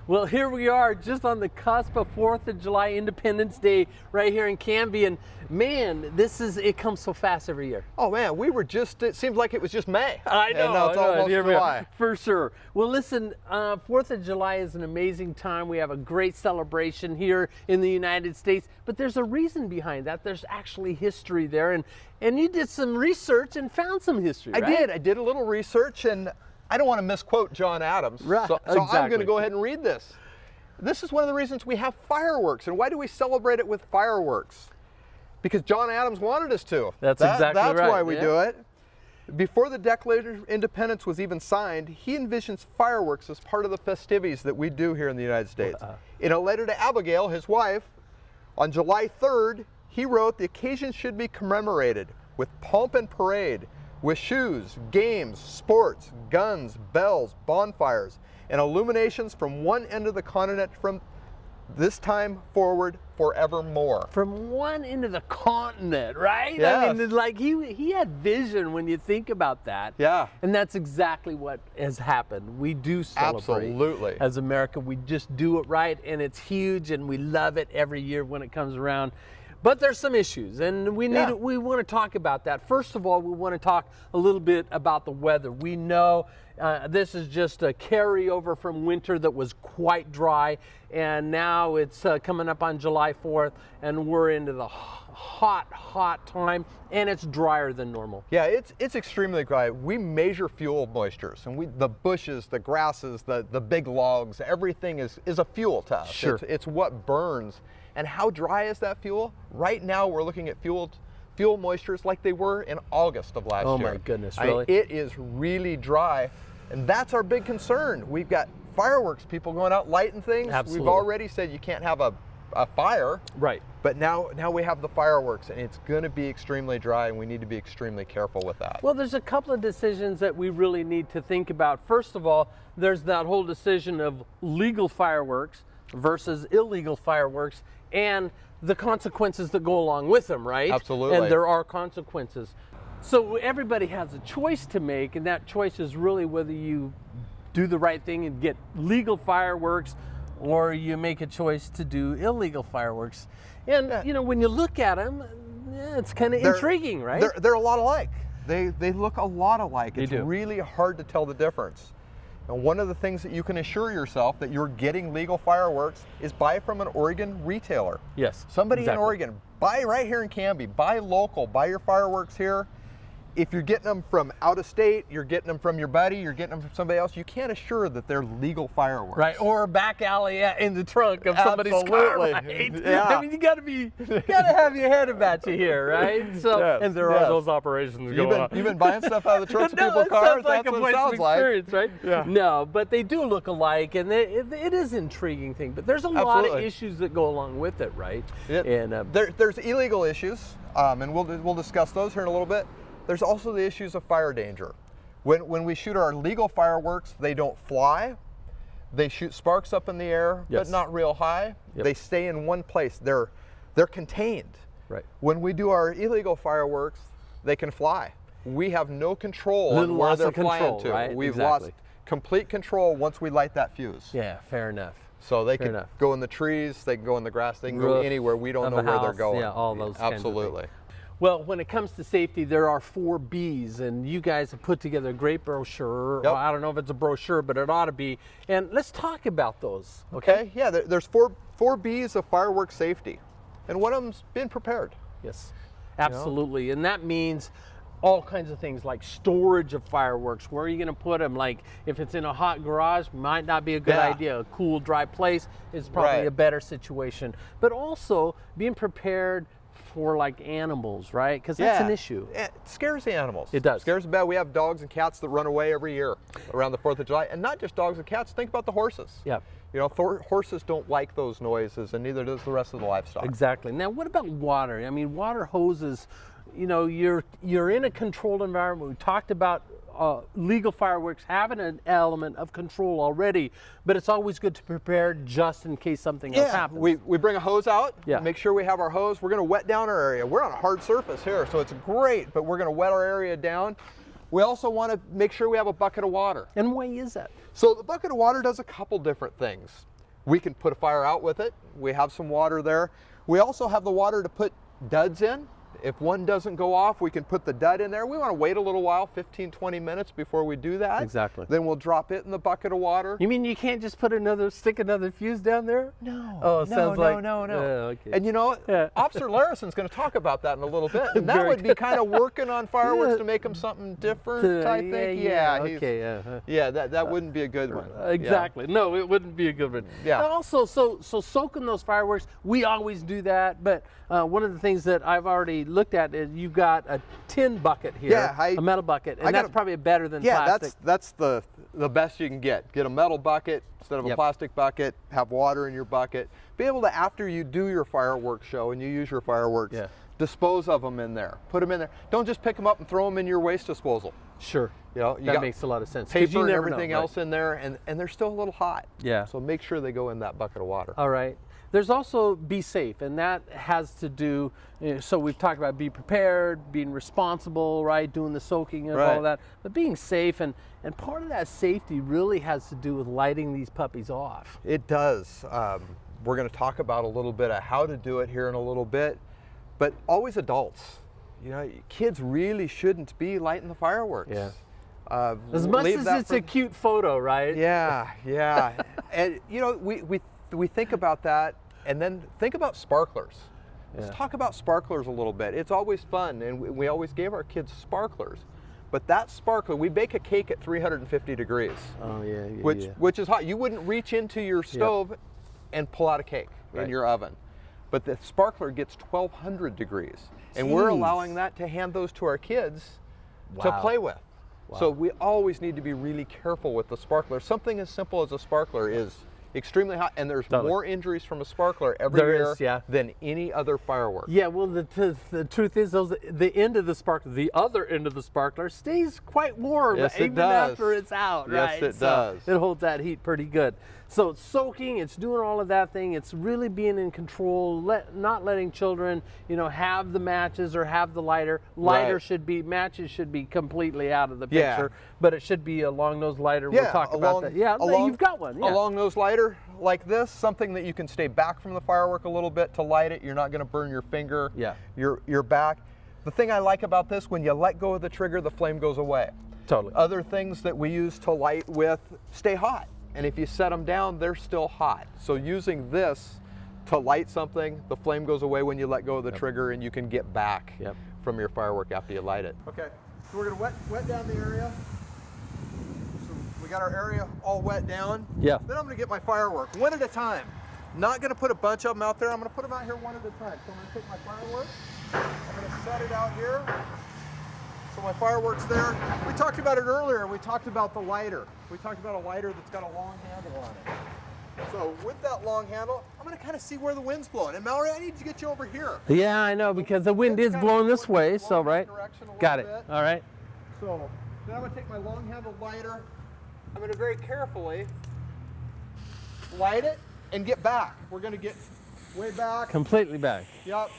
Well, here we are just on the cusp of 4th of July, Independence Day, right here in Canby. And man, it comes so fast every year. Oh man, it seems like it was just May. I know, and now it's almost July. For sure. Well, listen, 4th of July is an amazing time. We have a great celebration here in the United States, but there's a reason behind that. There's actually history there. And you did some research and found some history, right? I did a little research, and I don't want to misquote John Adams, right, so exactly. I'm going to go ahead and read this. This is one of the reasons we have fireworks. And why do we celebrate it with fireworks? Because John Adams wanted us to. That's exactly right. That's why we do it. Before the Declaration of Independence was even signed, he envisions fireworks as part of the festivities that we do here in the United States. In a letter to Abigail, his wife, on July 3rd, he wrote, "The occasion should be commemorated with pomp and parade, with shoes, games, sports, guns, bells, bonfires, and illuminations from one end of the continent from this time forward forevermore." From one end of the continent, right? Yes. I mean, like he had vision when you think about that. Yeah. And that's exactly what has happened. We do celebrate. Absolutely. As America, we just do it right, and it's huge, and we love it every year when it comes around. But there's some issues, and we want to talk about that. First of all, we want to talk a little bit about the weather. We know this is just a carryover from winter that was quite dry, and now it's coming up on July 4th, and we're into the hot time, and it's drier than normal. Yeah, it's extremely dry. We measure fuel moistures, and the bushes, the grasses, the big logs, everything is a fuel to us. Sure. It's what burns. And how dry is that fuel? Right now we're looking at fuel moistures like they were in August of last year. Oh my goodness, really? It is really dry, and that's our big concern. We've got fireworks, people going out lighting things. Absolutely. We've already said you can't have a fire. Right. But now we have the fireworks, and it's going to be extremely dry, and we need to be extremely careful with that. Well, there's a couple of decisions that we really need to think about. First of all, there's that whole decision of legal fireworks versus illegal fireworks, and the consequences that go along with them, right? Absolutely. And there are consequences. So everybody has a choice to make, and that choice is really whether you do the right thing and get legal fireworks, or you make a choice to do illegal fireworks. And you know, when you look at them, it's kind of intriguing, right? They're a lot alike. They look a lot alike. It's They do. really hard to tell the difference. And one of the things that you can assure yourself that you're getting legal fireworks is buy from an Oregon retailer. Yes. Somebody exactly. in Oregon. Buy right here in Canby. Buy local. Buy your fireworks here. If you're getting them from out of state, you're getting them from your buddy, you're getting them from somebody else, you can't assure that they're legal fireworks. Right, or a back alley in the trunk of somebody's car, right? Yeah. I mean, you gotta have your head about you here, right? So, Yes, and there are those operations going on. You've been buying stuff out of the trunks of No, people's it cars? sounds like That's a what it place of sounds like. experience, right? Yeah. No, but they do look alike, and it is an intriguing thing. But there's a lot of Absolutely. issues that go along with it, right? And there's illegal issues, and we'll discuss those here in a little bit. There's also the issues of fire danger. When we shoot our legal fireworks, they don't fly. They shoot sparks up in the air, Yes. but not real high. Yep. They stay in one place. They're contained. Right. When we do our illegal fireworks, they can fly. We have no control on where loss they're of control, flying to. right? We've Exactly. lost complete control once we light that fuse. Yeah, fair enough. So they Fair can enough. go in the trees, they can go in the grass, they can go Roof anywhere. We don't of know a where they're house, going. yeah, all those kinds of Absolutely. things. Well, when it comes to safety, there are 4 B's, and you guys have put together a great brochure. Yep. I don't know if it's a brochure, but it ought to be. And let's talk about those. Okay, yeah, there's four B's of fireworks safety, and one of them's being prepared. Yes, absolutely. And that means all kinds of things like storage of fireworks. Where are you going to put them? Like if it's in a hot garage, might not be a good Yeah. idea. A cool, dry place is probably Right. a better situation. But also being prepared for like animals, right? Because that's an issue. It scares the animals. It does. Scares them bad. We have dogs and cats that run away every year around the 4th of July. And not just dogs and cats, think about the horses. Yeah. You know, horses don't like those noises, and neither does the rest of the livestock. Exactly. Now, what about water? I mean, water hoses, you know, you're in a controlled environment. We talked about legal fireworks having an element of control already, but it's always good to prepare just in case something else happens. We bring a hose out, Yeah. make sure we have our hose. We're going to wet down our area. We're on a hard surface here, so it's great, but we're going to wet our area down. We also want to make sure we have a bucket of water. And why is that? So the bucket of water does a couple different things. we can put a fire out with it. We have some water there. We also have the water to put duds in. If one doesn't go off, we can put the dud in there. We want to wait a little while, 15, 20 minutes before we do that. Exactly. Then we'll drop it in the bucket of water. You mean you can't just stick another fuse down there? No. Oh, no. Okay. And you know what? Officer Larison's going to talk about that in a little bit. And that would be kind of working on fireworks to make them something different, I think. Yeah, that wouldn't be a good one. Exactly. Yeah. No, it wouldn't be a good one. Yeah. And also, so soaking those fireworks, we always do that. But one of the things that I've already looked at is you've got a tin bucket here, a metal bucket, and that's probably better than plastic. Yeah, that's the best you can get. Get a metal bucket instead of a plastic bucket, have water in your bucket. Be able to, after you do your fireworks show and you use your fireworks, dispose of them in there. Put them in there. Don't just pick them up and throw them in your waste disposal. Sure. You know, that makes a lot of sense. Paper and everything else in there, and they're still a little hot. Yeah. So make sure they go in that bucket of water. All right. There's also be safe, and that has to do, so we've talked about be prepared, being responsible, right, doing the soaking and all that, but being safe, and part of that safety really has to do with lighting these puppies off. It does. We're going to talk about a little bit of how to do it here in a little bit, but always adults. You know, kids really shouldn't be lighting the fireworks. Yeah. As much as it's a cute photo, right? Yeah, yeah. And you know, we think about that, and then think about sparklers. Let's talk about sparklers a little bit. It's always fun, and we always gave our kids sparklers. But that sparkler, we bake a cake at 350 degrees. Oh yeah, which is hot. You wouldn't reach into your stove and pull out a cake in your oven. But the sparkler gets 1200 degrees. And we're allowing that to hand those to our kids to play with. Wow. So we always need to be really careful with the sparkler. Something as simple as a sparkler is extremely hot, and there's more injuries from a sparkler every year than any other firework. Yeah, well, the truth is, the end of the sparkler, the other end of the sparkler, stays quite warm even after it's out, right? Yes, it does. It holds that heat pretty good. So it's soaking, it's doing all of that thing, it's really being in control, not letting children, you know, have the matches or have the lighter. Matches should be completely out of the picture, but it should be a long-nosed lighter. We'll talk about that. Yeah, you've got one. A long-nosed lighter like this, something that you can stay back from the firework a little bit to light it. You're not going to burn your finger, your back. The thing I like about this, when you let go of the trigger, the flame goes away. Totally. Other things that we use to light with stay hot. And if you set them down, they're still hot. So using this to light something, the flame goes away when you let go of the trigger, and you can get back from your firework after you light it. Okay, so we're gonna wet down the area. So we got our area all wet down. Yeah. Then I'm gonna get my firework, one at a time. Not gonna put a bunch of them out there. I'm gonna put them out here one at a time. So I'm gonna take my firework, I'm gonna set it out here. So my fireworks there. We talked about it earlier. We talked about the lighter. We talked about a lighter that's got a long handle on it. So with that long handle, I'm going to kind of see where the wind's blowing. And Mallory, I need to get you over here. Yeah, I know, because the wind is blowing this way, so Got it. All right. So then I'm going to take my long handled lighter. I'm going to very carefully light it and get back. We're going to get way back. Completely back. Yep.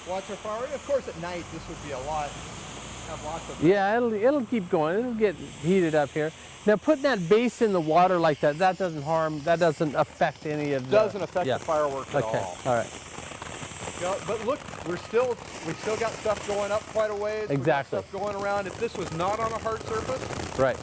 Watch our fire. Of course, at night this would be a lot. Have lots of. Yeah, it'll keep going. It'll get heated up here. Now, putting that base in the water like that, that doesn't harm. That doesn't affect any of the. Doesn't affect the fireworks at all. Okay. All right. You know, but look, we still got stuff going up quite a ways. Exactly. We got stuff going around. If this was not on a hard surface, right,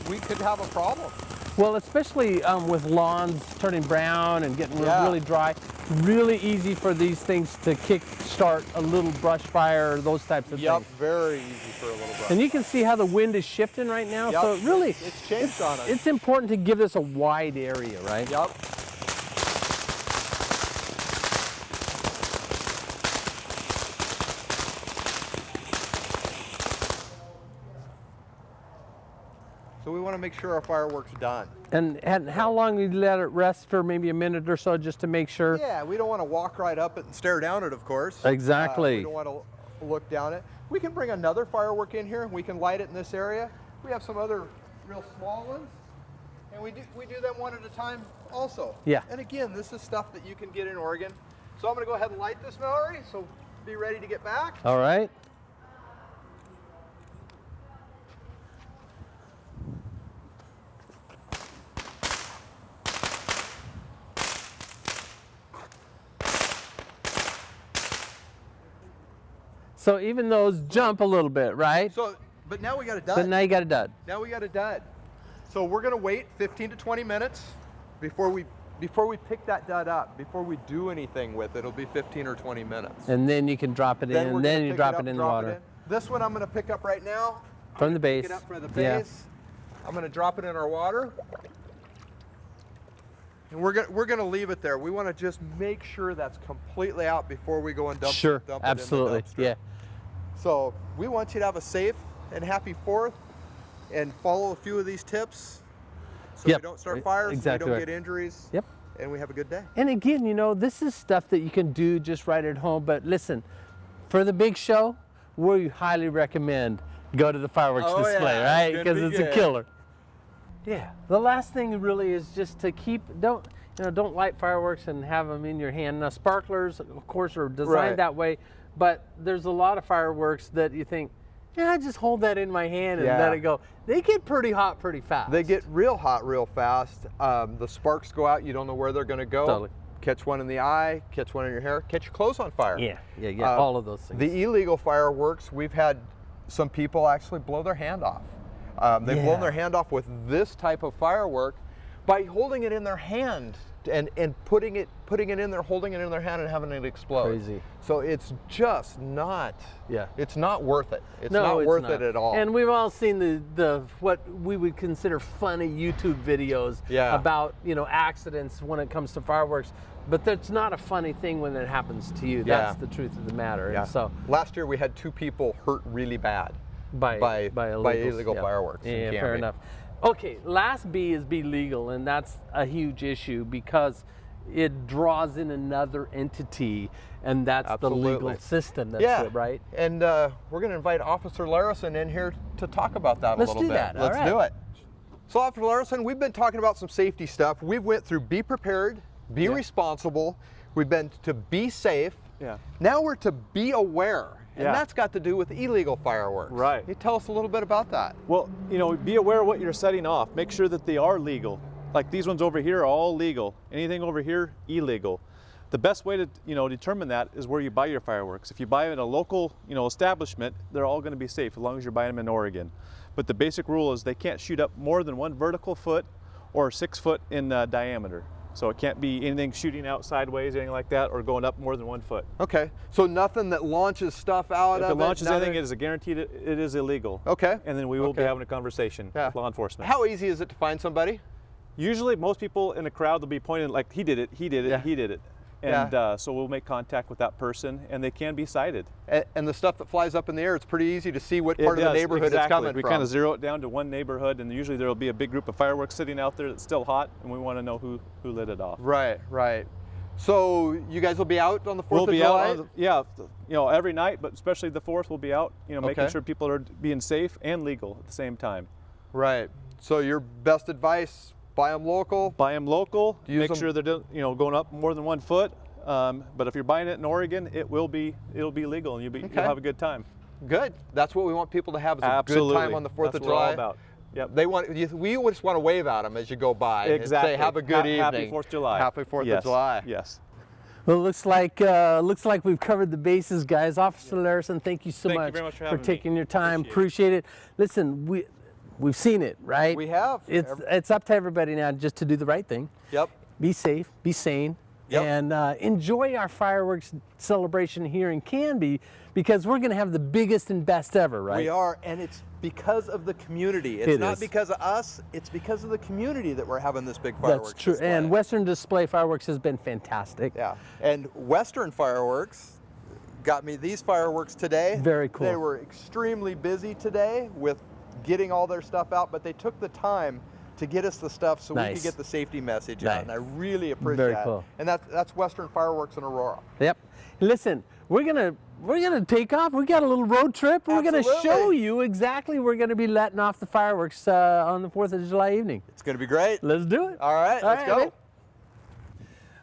we could have a problem. Well, especially with lawns turning brown and getting really dry, really easy for these things to kick-start a little brush fire, those types of things. Yep, very easy for a little brush. And you can see how the wind is shifting right now. Yep. So it really, it's changed on us. It's important to give this a wide area, right? Yep. So we want to make sure our firework's done. And how long do you let it rest for? Maybe a minute or so, just to make sure? Yeah, we don't want to walk right up it and stare down it, of course. Exactly. We don't want to look down it. We can bring another firework in here. We can light it in this area. We have some other real small ones, and we do them one at a time also. Yeah. And again, this is stuff that you can get in Oregon. So I'm going to go ahead and light this, Mallory, so be ready to get back. All right. So even those jump a little bit, right? So, but now we got a dud. But now you got a dud. Now we got a dud. So we're gonna wait 15 to 20 minutes before we pick that dud up. Before we do anything with it, it'll be 15 or 20 minutes. And then you can drop it in, and then you drop it in the water. This one I'm gonna pick up right now. From the base. Pick it up from the base. Yeah. I'm gonna drop it in our water. And we're gonna leave it there. We want to just make sure that's completely out before we go and dump it in the absolutely. dumpster. Yeah. So we want you to have a safe and happy 4th, and follow a few of these tips so we don't start fires, so we don't get injuries, and we have a good day. And again, you know, this is stuff that you can do just right at home. But listen, for the big show, we highly recommend go to the fireworks display, right? Because it's a killer. Yeah. The last thing really is just to don't light fireworks and have them in your hand. Now, sparklers, of course, are designed that way, but there's a lot of fireworks that you think, yeah, I just hold that in my hand and let it go. They get pretty hot pretty fast. They get real hot real fast. The sparks go out. You don't know where they're going to go. Totally. Catch one in the eye, catch one in your hair, catch your clothes on fire. Yeah, all of those things. The illegal fireworks, we've had some people actually blow their hand off. They've blown their hand off with this type of firework by holding it in their hand and putting it in there, holding it in their hand and having it explode. Crazy. So it's just not, it's not worth it. It's not worth it at all. And we've all seen the what we would consider funny YouTube videos about, you know, accidents when it comes to fireworks. But that's not a funny thing when it happens to you. That's the truth of the matter. And so last year we had 2 people hurt really bad by illegal fireworks. Yeah, fair enough. Okay, last B is be legal, and that's a huge issue because it draws in another entity, and that's the legal system. That's it, right? And we're going to invite Officer Larison in here to talk about that a little bit. Let's do it. So, Officer Larison, we've been talking about some safety stuff. We've went through be prepared, be responsible. We've been to be safe. Now we're to be aware. And that's got to do with illegal fireworks. Right. Can you tell us a little bit about that? Well, you know, be aware of what you're setting off. Make sure that they are legal. Like these ones over here are all legal. Anything over here, illegal. The best way to, you know, determine that is where you buy your fireworks. If you buy it at a local, you know, establishment, they're all going to be safe as long as you're buying them in Oregon. But the basic rule is they can't shoot up more than 1 vertical foot or 6 foot in diameter. So it can't be anything shooting out sideways, anything like that, or going up more than 1 foot. Okay, so nothing that launches stuff out of it? If it launches anything, it is guaranteed it is illegal. Okay. And then we will be having a conversation with law enforcement. How easy is it to find somebody? Usually most people in a crowd will be pointing like, he did it, he did it, he did it. And so we'll make contact with that person, and they can be cited. And the stuff that flies up in the air, it's pretty easy to see what part of the neighborhood it's coming from. We kind of zero it down to one neighborhood, and usually there will be a big group of fireworks sitting out there that's still hot, and we want to know who lit it off. Right, right. So you guys will be out on the 4th of July? We'll be out, you know, every night, but especially the 4th we'll be out, you know, making sure people are being safe and legal at the same time. Right. So your best advice, buy them local? Buy them local, make sure they're, you know, going up more than 1 foot. But if you're buying it in Oregon, it'll be legal, and you'll have a good time. Good. That's what we want people to have, is a good time on the 4th of July. That's what we're all about. Yep. We just want to wave at them as you go by. Exactly. And say, have a good evening. Happy 4th of July. Happy 4th of July. Yes. Well, it looks like we've covered the bases, guys. Officer Larison, thank you so much for taking your time. Appreciate it. Listen, we've seen it, right? We have. It's up to everybody now just to do the right thing. Yep. Be safe, be sane. And enjoy our fireworks celebration here in Canby, because we're going to have the biggest and best ever, right? We are, and it's because of the community. It's not because of us, it's because of the community that we're having this big fireworks display. That's true, and Western Display Fireworks has been fantastic. Yeah, and Western Fireworks got me these fireworks today. Very cool. They were extremely busy today with getting all their stuff out, but they took the time to get us the stuff so we could get the safety message out, and I really appreciate that. And that's Western Fireworks in Aurora. Yep. Listen, we're gonna take off. We got a little road trip. We're gonna show you exactly where we're gonna be letting off the fireworks on the 4th of July evening. It's gonna be great. Let's do it. All right, let's go. Man.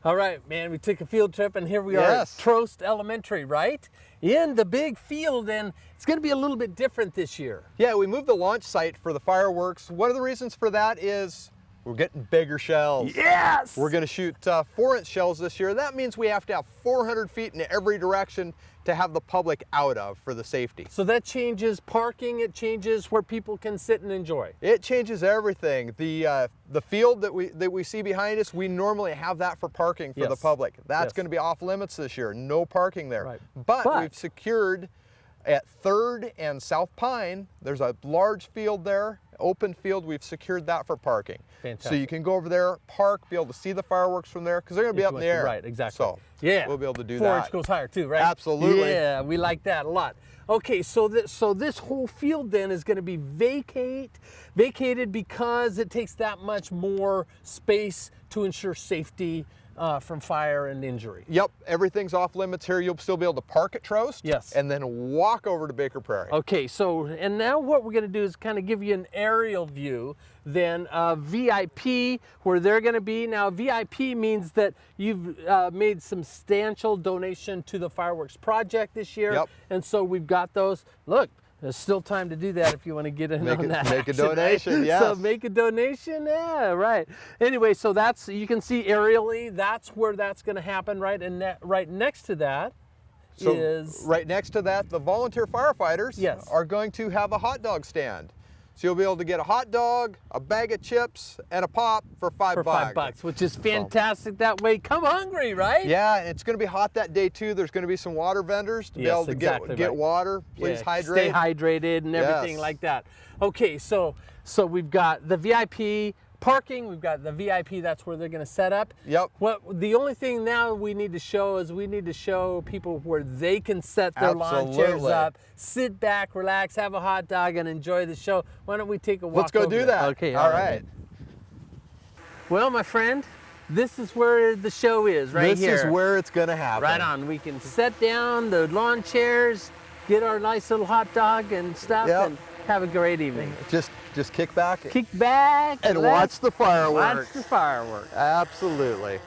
All right, man, we took a field trip, and here we are at Trost Elementary, right? In the big field, and it's going to be a little bit different this year. Yeah, we moved the launch site for the fireworks. One of the reasons for that is We're getting bigger shells. Yes! We're going to shoot 4-inch shells this year. That means we have to have 400 feet in every direction to have the public out of for the safety. So that changes parking, it changes where people can sit and enjoy. It changes everything. The field that we see behind us, we normally have that for parking for the public. That's going to be off limits this year. No parking there. Right. But we've secured at 3rd and South Pine, there's a large field there, open field. We've secured that for parking. Fantastic. So you can go over there, park, be able to see the fireworks from there, because they're going to be up in the air. Right, exactly. So yeah, we'll be able to do 4-inch that. goes higher too, right? Absolutely. Yeah, we like that a lot. Okay, so this whole field then is going to be vacated because it takes that much more space to ensure safety from fire and injury. Yep, everything's off limits here. You'll still be able to park at Trost. Yes. And then walk over to Baker Prairie. Okay, so, and now what we're going to do is kind of give you an aerial view then of VIP, where they're going to be. Now, VIP means that you've made substantial donation to the fireworks project this year. Yep. And so we've got those. Look, there's still time to do that if you want to get in on that. Make a action, donation, right? yes. So make a donation, yeah, right. Anyway, so that's, you can see aerially, that's where that's going to happen, right? And right next to that is... Right next to that, the volunteer firefighters are going to have a hot dog stand. So you'll be able to get a hot dog, a bag of chips, and a pop for $5. For $5, which is fantastic that way. Come hungry, right? Yeah, and it's going to be hot that day too. There's going to be some water vendors to be able to get water. Please hydrate. Stay hydrated and everything like that. Okay, so we've got the VIP parking, we've got the VIP, that's where they're going to set up. Yep. The only thing now we need to show is we need to show people where they can set their lawn chairs up, sit back, relax, have a hot dog, and enjoy the show. Why don't we take a walk? Let's go do that. Okay. All right. Well, my friend, this is where the show is, right here. This is where it's going to happen. Right on. We can set down the lawn chairs, get our nice little hot dog and stuff, and have a great evening. Just kick back. Kick back and watch the fireworks. Watch the fireworks. Absolutely.